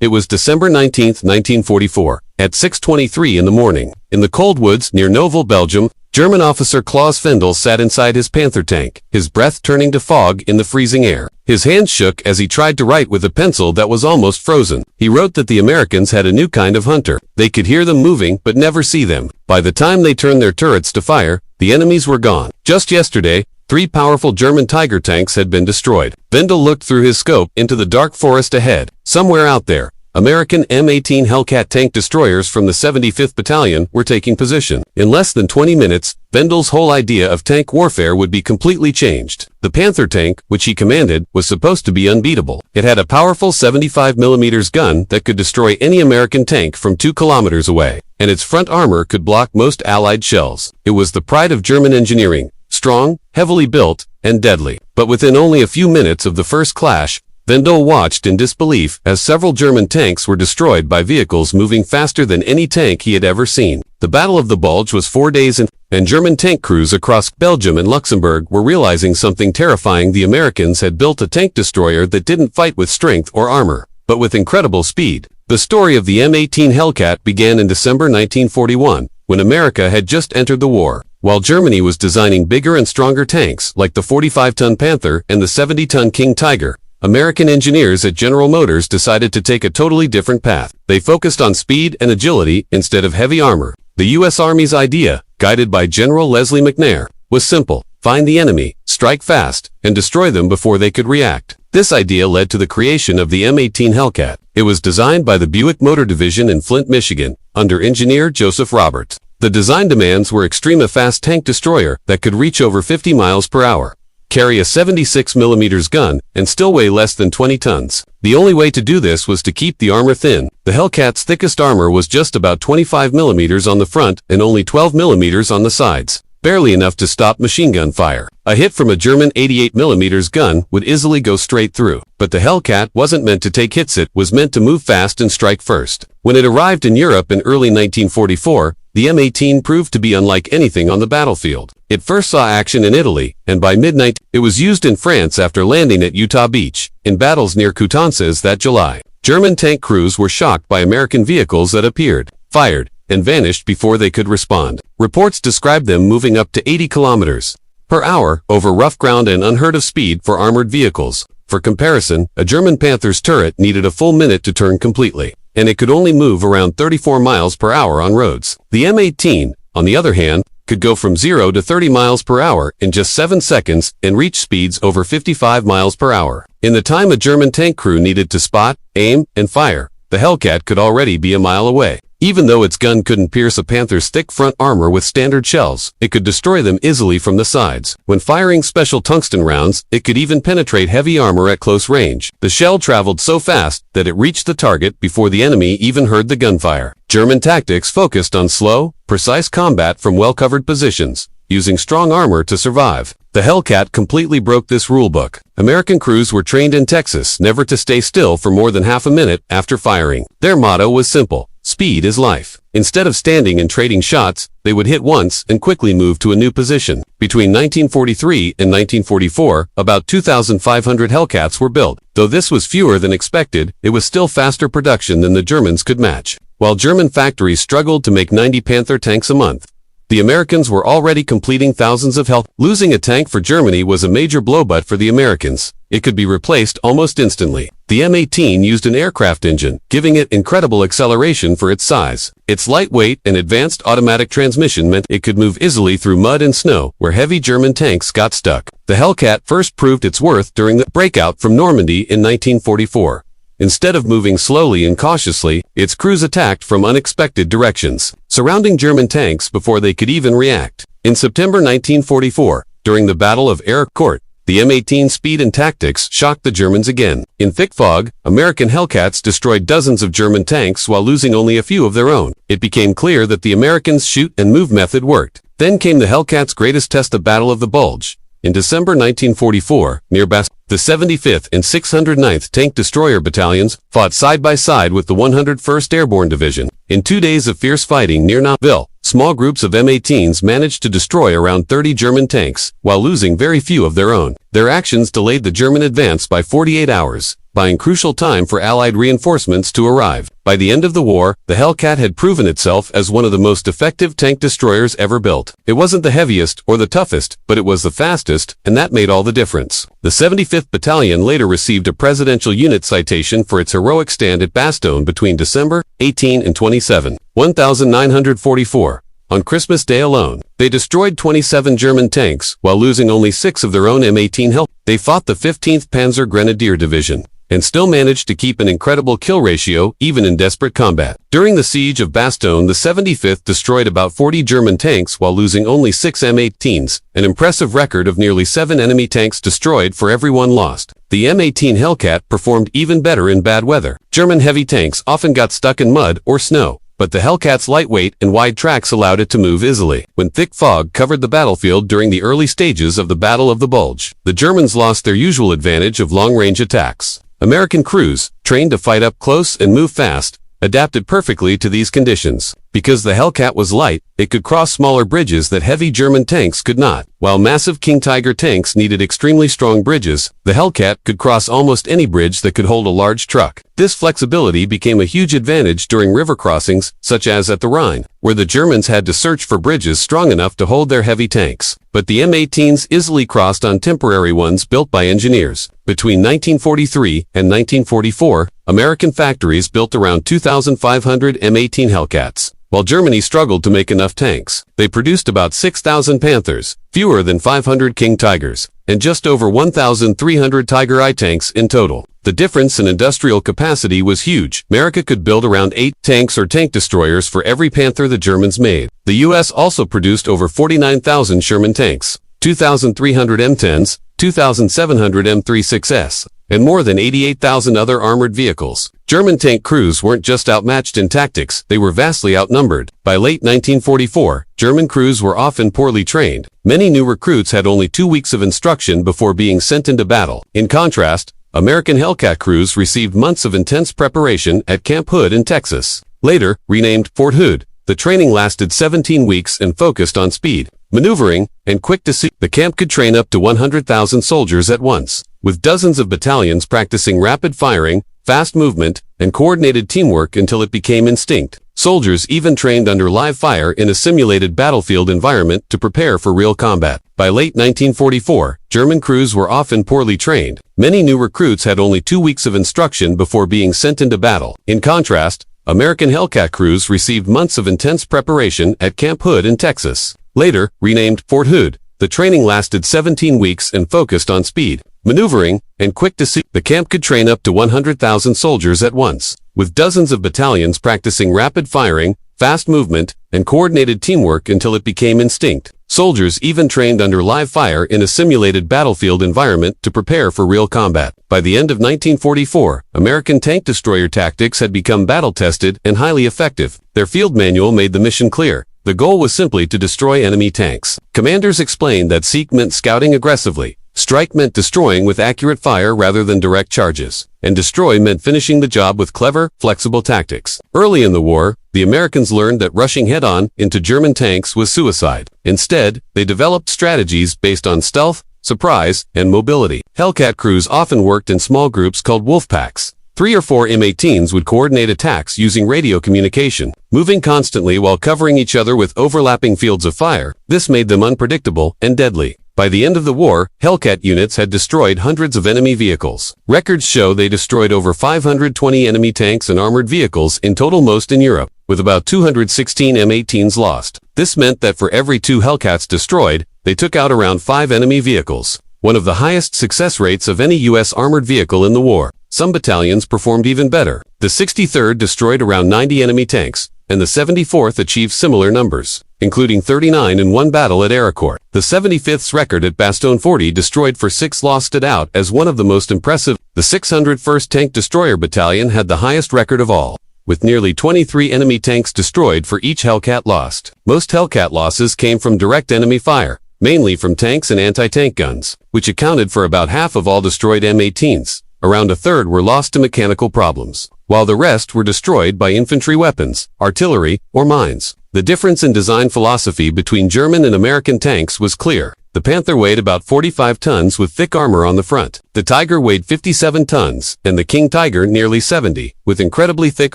It was December 19, 1944, at 6:23 in the morning. In the cold woods near Novel, Belgium, German officer Klaus Vendel sat inside his Panther tank, his breath turning to fog in the freezing air. His hands shook as he tried to write with a pencil that was almost frozen. He wrote that the Americans had a new kind of hunter. They could hear them moving but never see them. By the time they turned their turrets to fire, the enemies were gone. Just yesterday, 3 powerful German Tiger tanks had been destroyed. Vendel looked through his scope into the dark forest ahead. Somewhere out there, American M18 Hellcat tank destroyers from the 75th Battalion were taking position. In less than 20 minutes, Vendel's whole idea of tank warfare would be completely changed. The Panther tank, which he commanded, was supposed to be unbeatable. It had a powerful 75mm gun that could destroy any American tank from 2 kilometers away, and its front armor could block most Allied shells. It was the pride of German engineering, strong, heavily built, and deadly. But within only a few minutes of the first clash, Vendel watched in disbelief as several German tanks were destroyed by vehicles moving faster than any tank he had ever seen. The Battle of the Bulge was 4 days in, and German tank crews across Belgium and Luxembourg were realizing something terrifying. The Americans had built a tank destroyer that didn't fight with strength or armor, but with incredible speed. The story of the M18 Hellcat began in December 1941, when America had just entered the war. While Germany was designing bigger and stronger tanks like the 45-ton Panther and the 70-ton King Tiger, American engineers at General Motors decided to take a totally different path. They focused on speed and agility instead of heavy armor. The U.S. Army's idea, guided by General Leslie McNair, was simple: find the enemy, strike fast, and destroy them before they could react. This idea led to the creation of the M18 Hellcat. It was designed by the Buick Motor Division in Flint, Michigan, under engineer Joseph Roberts. The design demands were extreme: a fast tank destroyer that could reach over 50 miles per hour, carry a 76mm gun, and still weigh less than 20 tons. The only way to do this was to keep the armor thin. The Hellcat's thickest armor was just about 25mm on the front and only 12mm on the sides, barely enough to stop machine gun fire. A hit from a German 88mm gun would easily go straight through. But the Hellcat wasn't meant to take hits, it was meant to move fast and strike first. When it arrived in Europe in early 1944, the M18 proved to be unlike anything on the battlefield. It first saw action in Italy, and by midnight, it was used in France after landing at Utah Beach, in battles near Coutances that July. German tank crews were shocked by American vehicles that appeared, fired, and vanished before they could respond. Reports described them moving up to 80 kilometers per hour over rough ground, and unheard of speed for armored vehicles. For comparison, a German Panther's turret needed a full minute to turn completely, and it could only move around 34 miles per hour on roads. The M18, on the other hand, could go from 0 to 30 miles per hour in just 7 seconds and reach speeds over 55 miles per hour. In the time a German tank crew needed to spot, aim, and fire, the Hellcat could already be a mile away. Even though its gun couldn't pierce a Panther's thick front armor with standard shells, it could destroy them easily from the sides. When firing special tungsten rounds, it could even penetrate heavy armor at close range. The shell traveled so fast that it reached the target before the enemy even heard the gunfire. German tactics focused on slow, precise combat from well-covered positions, using strong armor to survive. The Hellcat completely broke this rulebook. American crews were trained in Texas never to stay still for more than half a minute after firing. Their motto was simple: speed is life. Instead of standing and trading shots, they would hit once and quickly move to a new position. Between 1943 and 1944, about 2,500 Hellcats were built. Though this was fewer than expected, it was still faster production than the Germans could match. While German factories struggled to make 90 Panther tanks a month, the Americans were already completing thousands of Hellcats. Losing a tank for Germany was a major blow, but for the Americans, it could be replaced almost instantly. The M18 used an aircraft engine, giving it incredible acceleration for its size. Its lightweight and advanced automatic transmission meant it could move easily through mud and snow where heavy German tanks got stuck. The Hellcat first proved its worth during the breakout from Normandy in 1944. Instead of moving slowly and cautiously, its crews attacked from unexpected directions, surrounding German tanks before they could even react. In September 1944, during the Battle of Ercourt, the M18's speed and tactics shocked the Germans again. In thick fog, American Hellcats destroyed dozens of German tanks while losing only a few of their own. It became clear that the Americans' shoot and move method worked. Then came the Hellcat's greatest test, the Battle of the Bulge. In December 1944, near Bastogne, the 75th and 609th Tank Destroyer Battalions fought side by side with the 101st Airborne Division. In 2 days of fierce fighting near Nauville, small groups of M18s managed to destroy around 30 German tanks, while losing very few of their own. Their actions delayed the German advance by 48 hours. buying crucial time for Allied reinforcements to arrive. By the end of the war, the Hellcat had proven itself as one of the most effective tank destroyers ever built. It wasn't the heaviest or the toughest, but it was the fastest, and that made all the difference. The 75th Battalion later received a Presidential Unit Citation for its heroic stand at Bastogne between December 18 and 27, 1944. On Christmas Day alone, they destroyed 27 German tanks while losing only 6 of their own M18 Hellcats. They fought the 15th Panzer Grenadier Division and still managed to keep an incredible kill ratio even in desperate combat. During the siege of Bastogne, the 75th destroyed about 40 German tanks while losing only 6 M18s, an impressive record of nearly 7 enemy tanks destroyed for every one lost. The M18 Hellcat performed even better in bad weather. German heavy tanks often got stuck in mud or snow, but the Hellcat's lightweight and wide tracks allowed it to move easily. When thick fog covered the battlefield during the early stages of the Battle of the Bulge, the Germans lost their usual advantage of long-range attacks. American crews, trained to fight up close and move fast, adapted perfectly to these conditions. Because the Hellcat was light, it could cross smaller bridges that heavy German tanks could not. While massive King Tiger tanks needed extremely strong bridges, the Hellcat could cross almost any bridge that could hold a large truck. This flexibility became a huge advantage during river crossings, such as at the Rhine, where the Germans had to search for bridges strong enough to hold their heavy tanks. But the M18s easily crossed on temporary ones built by engineers. Between 1943 and 1944, American factories built around 2,500 M18 Hellcats. While Germany struggled to make enough tanks, they produced about 6,000 Panthers, fewer than 500 King Tigers, and just over 1,300 Tiger I tanks in total. The difference in industrial capacity was huge. America could build around 8 tanks or tank destroyers for every Panther the Germans made. The U.S. also produced over 49,000 Sherman tanks, 2,300 M10s, 2,700 M36s, and more than 88,000 other armored vehicles. German tank crews weren't just outmatched in tactics, they were vastly outnumbered. By late 1944, German crews were often poorly trained. Many new recruits had only 2 weeks of instruction before being sent into battle. In contrast, American Hellcat crews received months of intense preparation at Camp Hood in Texas. Later, renamed Fort Hood, the training lasted 17 weeks and focused on speed, maneuvering, and quick decision. The camp could train up to 100,000 soldiers at once, with dozens of battalions practicing rapid firing, fast movement, and coordinated teamwork until it became instinct. Soldiers even trained under live fire in a simulated battlefield environment to prepare for real combat. By late 1944, German crews were often poorly trained. Many new recruits had only 2 weeks of instruction before being sent into battle. In contrast, American Hellcat crews received months of intense preparation at Camp Hood in Texas. Later, renamed Fort Hood, the training lasted 17 weeks and focused on speed, maneuvering, and quick decision. The camp could train up to 100,000 soldiers at once, with dozens of battalions practicing rapid firing, fast movement, and coordinated teamwork until it became instinct. Soldiers even trained under live fire in a simulated battlefield environment to prepare for real combat. By the end of 1944, American tank destroyer tactics had become battle-tested and highly effective. Their field manual made the mission clear. The goal was simply to destroy enemy tanks. Commanders explained that seek meant scouting aggressively, strike meant destroying with accurate fire rather than direct charges, and destroy meant finishing the job with clever, flexible tactics. Early in the war, the Americans learned that rushing head-on into German tanks was suicide. Instead, they developed strategies based on stealth, surprise, and mobility. Hellcat crews often worked in small groups called wolf packs. 3 or 4 M18s would coordinate attacks using radio communication, moving constantly while covering each other with overlapping fields of fire. This made them unpredictable and deadly. By the end of the war, Hellcat units had destroyed hundreds of enemy vehicles. Records show they destroyed over 520 enemy tanks and armored vehicles in total, most in Europe, with about 216 M18s lost. This meant that for every 2 Hellcats destroyed, they took out around 5 enemy vehicles, one of the highest success rates of any U.S. armored vehicle in the war. Some battalions performed even better. The 63rd destroyed around 90 enemy tanks, and the 74th achieved similar numbers, including 39 in one battle at Ericourt. The 75th's record at Bastogne 40 destroyed for 6 lost stood out as one of the most impressive. The 601st Tank Destroyer Battalion had the highest record of all, with nearly 23 enemy tanks destroyed for each Hellcat lost. Most Hellcat losses came from direct enemy fire, mainly from tanks and anti-tank guns, which accounted for about half of all destroyed M18s. Around a third were lost to mechanical problems, while the rest were destroyed by infantry weapons, artillery, or mines. The difference in design philosophy between German and American tanks was clear. The The Panther weighed about 45 tons with thick armor on the front. The Tiger weighed 57 tons, and the King Tiger nearly 70, with incredibly thick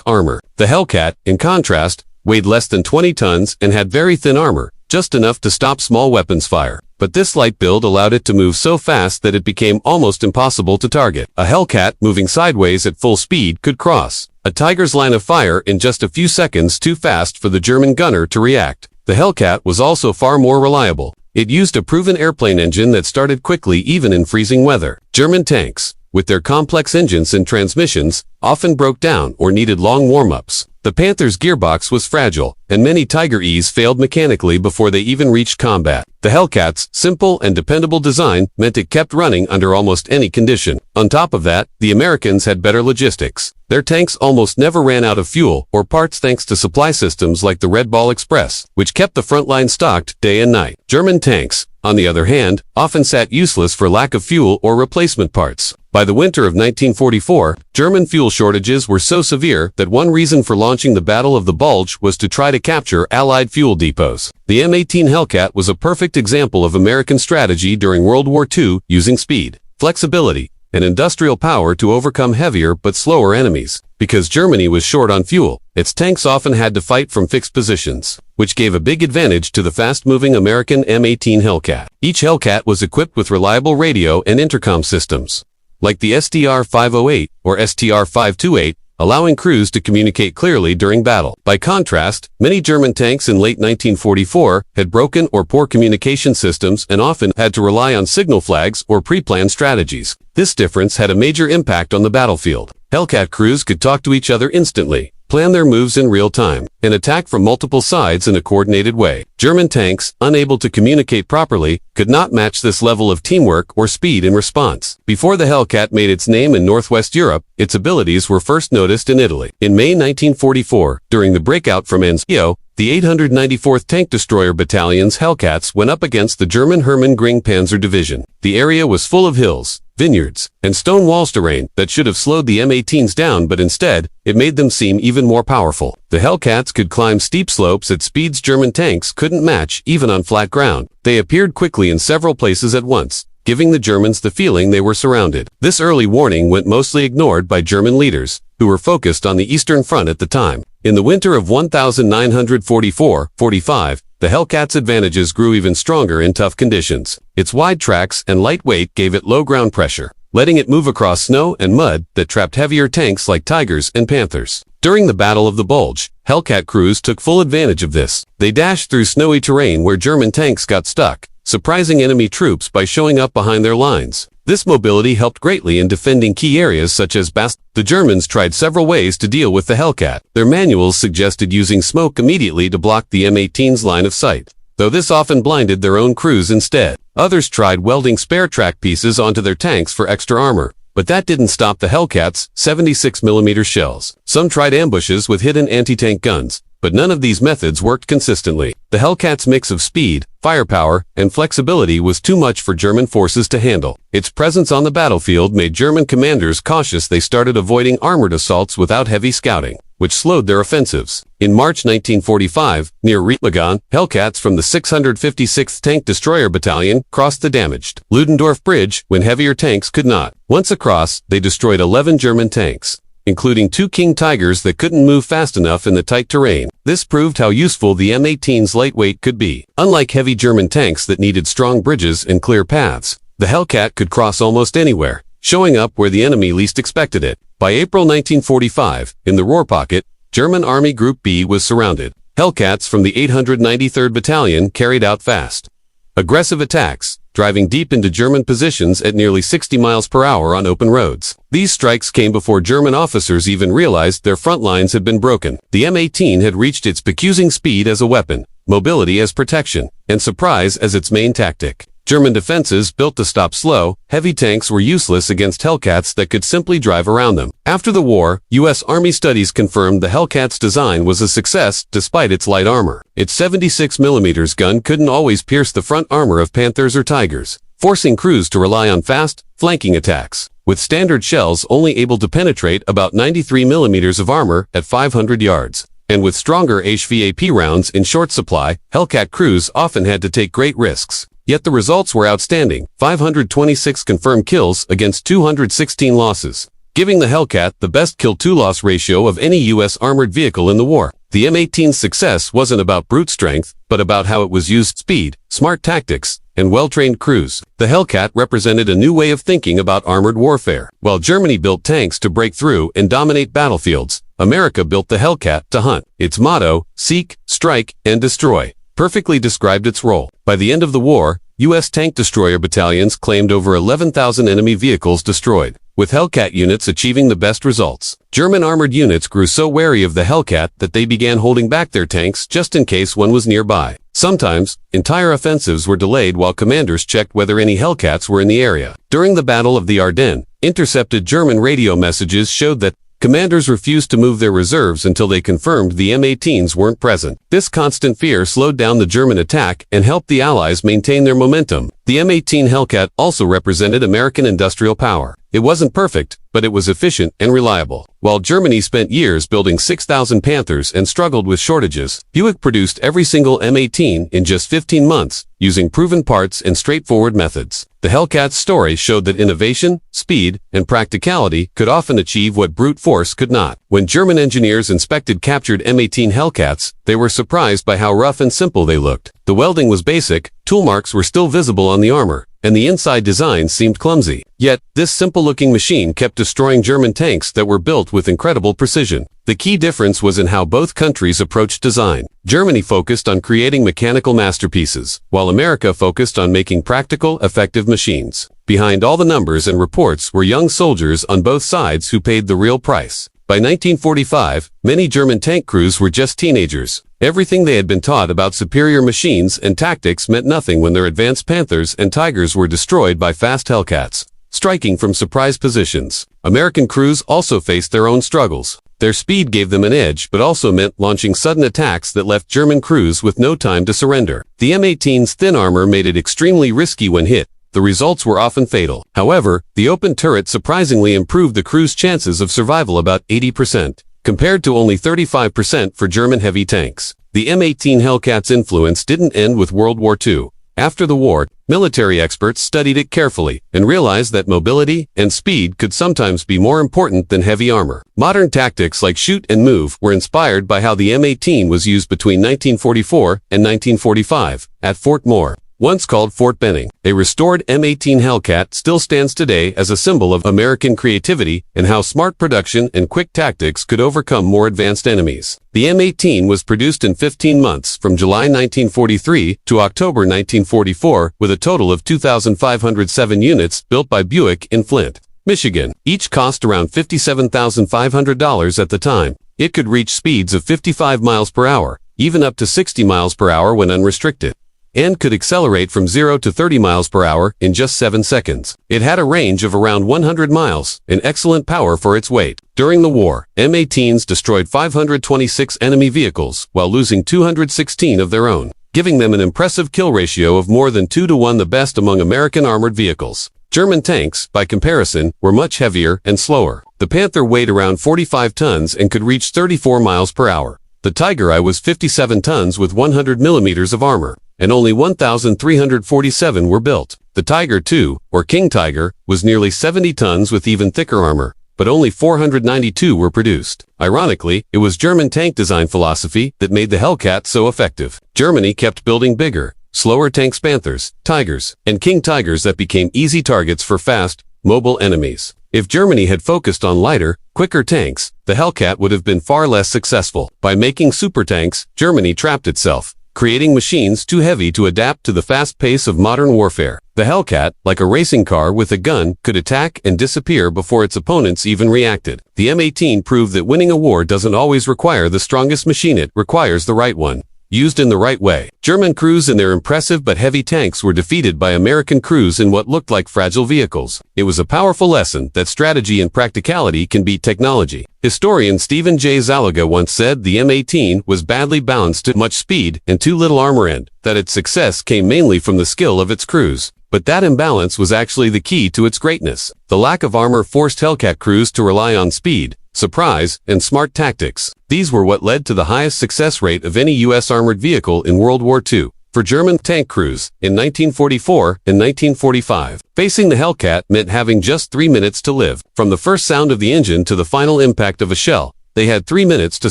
armor. The Hellcat, in contrast, weighed less than 20 tons and had very thin armor, just enough to stop small weapons fire. But this light build allowed it to move so fast that it became almost impossible to target. A Hellcat, moving sideways at full speed, could cross a Tiger's line of fire in just a few seconds too fast for the German gunner to react. The Hellcat was also far more reliable. It used a proven airplane engine that started quickly even in freezing weather. German tanks, with their complex engines and transmissions, often broke down or needed long warm-ups. The Panther's gearbox was fragile, and many Tiger E's failed mechanically before they even reached combat. The Hellcat's simple and dependable design meant it kept running under almost any condition. On top of that, the Americans had better logistics. Their tanks almost never ran out of fuel or parts thanks to supply systems like the Red Ball Express, which kept the front line stocked day and night. German tanks, on the other hand, often sat useless for lack of fuel or replacement parts. By the winter of 1944, German fuel shortages were so severe that one reason for launching the Battle of the Bulge was to try to capture Allied fuel depots. The M18 Hellcat was a perfect example of American strategy during World War II, using speed, flexibility, and industrial power to overcome heavier but slower enemies. Because Germany was short on fuel, its tanks often had to fight from fixed positions, which gave a big advantage to the fast-moving American M18 Hellcat. Each Hellcat was equipped with reliable radio and intercom systems, like the STR-508 or STR-528, allowing crews to communicate clearly during battle. By contrast, many German tanks in late 1944 had broken or poor communication systems and often had to rely on signal flags or pre-planned strategies. This difference had a major impact on the battlefield. Hellcat crews could talk to each other instantly, plan their moves in real time, and attack from multiple sides in a coordinated way. German tanks, unable to communicate properly, could not match this level of teamwork or speed in response. Before the Hellcat made its name in Northwest Europe, its abilities were first noticed in Italy. In May 1944, during the breakout from Anzio, the 894th Tank Destroyer Battalion's Hellcats went up against the German Hermann Göring Panzer Division. The area was full of hills, vineyards, and stone walls terrain that should have slowed the M18s down, but instead, it made them seem even more powerful. The Hellcats could climb steep slopes at speeds German tanks couldn't match even on flat ground. They appeared quickly in several places at once, giving the Germans the feeling they were surrounded. This early warning went mostly ignored by German leaders, who were focused on the Eastern Front at the time. In the winter of 1944-45, the Hellcat's advantages grew even stronger in tough conditions. Its wide tracks and light weight gave it low ground pressure, letting it move across snow and mud that trapped heavier tanks like Tigers and Panthers. During the Battle of the Bulge, Hellcat crews took full advantage of this. They dashed through snowy terrain where German tanks got stuck, surprising enemy troops by showing up behind their lines. This mobility helped greatly in defending key areas such as Bast. The Germans tried several ways to deal with the Hellcat. Their manuals suggested using smoke immediately to block the M18's line of sight, though this often blinded their own crews instead. Others tried welding spare track pieces onto their tanks for extra armor, but that didn't stop the Hellcat's 76mm shells. Some tried ambushes with hidden anti-tank guns, but none of these methods worked consistently. The Hellcat's mix of speed, firepower, and flexibility was too much for German forces to handle. Its presence on the battlefield made German commanders cautious. They started avoiding armored assaults without heavy scouting, which slowed their offensives. In March 1945, near Rietlagan, Hellcats from the 656th Tank Destroyer Battalion crossed the damaged Ludendorff Bridge when heavier tanks could not. Once across, they destroyed 11 German tanks, including 2 King Tigers that couldn't move fast enough in the tight terrain. This proved how useful the M18's lightweight could be. Unlike heavy German tanks that needed strong bridges and clear paths, the Hellcat could cross almost anywhere, showing up where the enemy least expected it. By April 1945, in the Ruhr Pocket, German Army Group B was surrounded. Hellcats from the 893rd Battalion carried out fast, aggressive attacks, driving deep into German positions at nearly 60 miles per hour on open roads. These strikes came before German officers even realized their front lines had been broken. The M18 had reached its peak speed as a weapon, mobility as protection, and surprise as its main tactic. German defenses built to stop slow, heavy tanks were useless against Hellcats that could simply drive around them. After the war, U.S. Army studies confirmed the Hellcat's design was a success despite its light armor. Its 76mm gun couldn't always pierce the front armor of Panthers or Tigers, forcing crews to rely on fast, flanking attacks, with standard shells only able to penetrate about 93mm of armor at 500 yards. And with stronger HVAP rounds in short supply, Hellcat crews often had to take great risks. Yet the results were outstanding, 526 confirmed kills against 216 losses, giving the Hellcat the best kill-to-loss ratio of any U.S. armored vehicle in the war. The M18's success wasn't about brute strength, but about how it was used: speed, smart tactics, and well-trained crews. The Hellcat represented a new way of thinking about armored warfare. While Germany built tanks to break through and dominate battlefields, America built the Hellcat to hunt. Its motto, seek, strike, and destroy, perfectly described its role. By the end of the war, U.S. tank destroyer battalions claimed over 11,000 enemy vehicles destroyed, with Hellcat units achieving the best results. German armored units grew so wary of the Hellcat that they began holding back their tanks just in case one was nearby. Sometimes, entire offensives were delayed while commanders checked whether any Hellcats were in the area. During the Battle of the Ardennes, intercepted German radio messages showed that commanders refused to move their reserves until they confirmed the M18s weren't present. This constant fear slowed down the German attack and helped the Allies maintain their momentum. The M18 Hellcat also represented American industrial power. It wasn't perfect, but it was efficient and reliable. While Germany spent years building 6,000 Panthers and struggled with shortages, Buick produced every single M18 in just 15 months, using proven parts and straightforward methods. The Hellcat's story showed that innovation, speed, and practicality could often achieve what brute force could not. When German engineers inspected captured M18 Hellcats, they were surprised by how rough and simple they looked. The welding was basic, tool marks were still visible on the armor, and the inside design seemed clumsy. Yet, this simple-looking machine kept destroying German tanks that were built with incredible precision. The key difference was in how both countries approached design. Germany focused on creating mechanical masterpieces, while America focused on making practical, effective machines. Behind all the numbers and reports were young soldiers on both sides who paid the real price. By 1945, many German tank crews were just teenagers. Everything they had been taught about superior machines and tactics meant nothing when their advanced Panthers and Tigers were destroyed by fast Hellcats, striking from surprise positions. American crews also faced their own struggles. Their speed gave them an edge, but also meant launching sudden attacks that left German crews with no time to surrender. The M18's thin armor made it extremely risky when hit. The results were often fatal. However, the open turret surprisingly improved the crew's chances of survival about 80%, compared to only 35% for German heavy tanks. The M18 Hellcat's influence didn't end with World War II. After the war, military experts studied it carefully and realized that mobility and speed could sometimes be more important than heavy armor. Modern tactics like shoot and move were inspired by how the M18 was used between 1944 and 1945 at Fort Moore, once called Fort Benning. A restored M18 Hellcat still stands today as a symbol of American creativity and how smart production and quick tactics could overcome more advanced enemies. The M18 was produced in 15 months from July 1943 to October 1944 with a total of 2,507 units built by Buick in Flint, Michigan. Each cost around $57,500 at the time. It could reach speeds of 55 miles per hour, even up to 60 miles per hour when unrestricted, and could accelerate from 0 to 30 miles per hour in just 7 seconds. It had a range of around 100 miles, and excellent power for its weight. During the war, M18s destroyed 526 enemy vehicles while losing 216 of their own, giving them an impressive kill ratio of more than 2 to 1, the best among American armored vehicles. German tanks, by comparison, were much heavier and slower. The Panther weighed around 45 tons and could reach 34 miles per hour. The Tiger I was 57 tons with 100 millimeters of armor, and only 1,347 were built. The Tiger II, or King Tiger, was nearly 70 tons with even thicker armor, but only 492 were produced. Ironically, it was German tank design philosophy that made the Hellcat so effective. Germany kept building bigger, slower tanks, Panthers, Tigers, and King Tigers that became easy targets for fast, mobile enemies. If Germany had focused on lighter, quicker tanks, the Hellcat would have been far less successful. By making super tanks, Germany trapped itself, creating machines too heavy to adapt to the fast pace of modern warfare. The Hellcat, like a racing car with a gun, could attack and disappear before its opponents even reacted. The M18 proved that winning a war doesn't always require the strongest machine, it requires the right one, used in the right way. German crews in their impressive but heavy tanks were defeated by American crews in what looked like fragile vehicles. It was a powerful lesson that strategy and practicality can beat technology. Historian Stephen J. Zalaga once said the M18 was badly balanced, too much speed and too little armor, and that its success came mainly from the skill of its crews. But that imbalance was actually the key to its greatness. The lack of armor forced Hellcat crews to rely on speed, surprise, and smart tactics. These were what led to the highest success rate of any U.S. armored vehicle in World War II. for German tank crews in 1944 and 1945. Facing the Hellcat meant having just 3 minutes to live. From the first sound of the engine to the final impact of a shell, they had 3 minutes to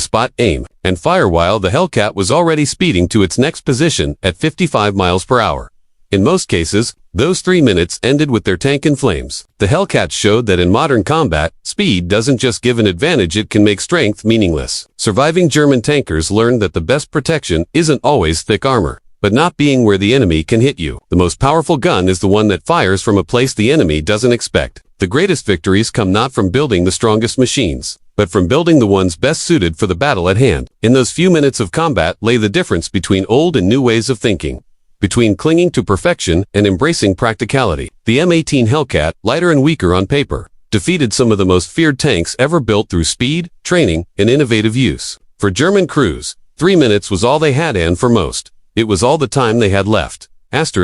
spot, aim, and fire while the Hellcat was already speeding to its next position at 55 miles per hour. In most cases, those 3 minutes ended with their tank in flames. The Hellcat showed that in modern combat, speed doesn't just give an advantage, it can make strength meaningless. Surviving German tankers learned that the best protection isn't always thick armor, but not being where the enemy can hit you. The most powerful gun is the one that fires from a place the enemy doesn't expect. The greatest victories come not from building the strongest machines, but from building the ones best suited for the battle at hand. In those few minutes of combat lay the difference between old and new ways of thinking, between clinging to perfection and embracing practicality. The M18 Hellcat, lighter and weaker on paper, defeated some of the most feared tanks ever built through speed, training, and innovative use. For German crews, 3 minutes was all they had, and for most, it was all the time they had left. Asterisk.